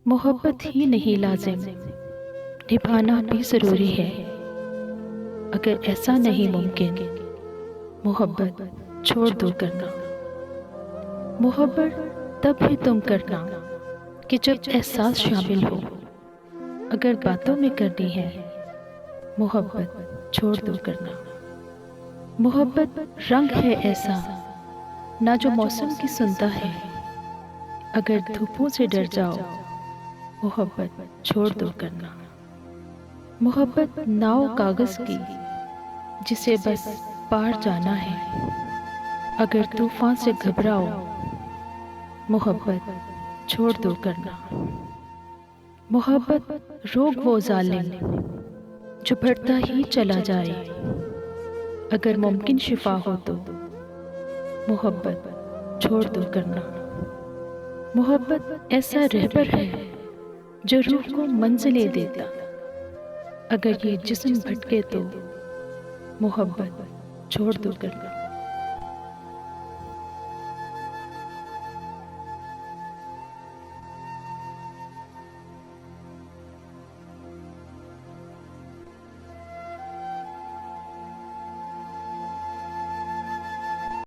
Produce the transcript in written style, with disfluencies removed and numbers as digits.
मोहब्बत ही नहीं लाजिम, निभाना भी ज़रूरी है। अगर ऐसा नहीं मुमकिन, मोहब्बत छोड़ दो करना। मोहब्बत तब भी तुम करना कि जब एहसास शामिल हो। अगर बातों में करनी है, मोहब्बत छोड़ दो करना। मोहब्बत रंग है ऐसा ना जो मौसम की सुनता है। अगर धूपों से डर जाओ, मोहब्बत छोड़ दो करना। मोहब्बत नाव कागज की जिसे बस पार जाना है। अगर तूफान से घबराओ, मोहब्बत छोड़ दो करना। मोहब्बत रोग वो जालिम जो बढ़ता ही चला जाए। अगर मुमकिन शिफा हो तो मोहब्बत छोड़ दो करना। मोहब्बत ऐसा रहबर है जो रूह को मंजिलें देता। अगर ये जिस्म भटके तो मोहब्बत छोड़ दो करना।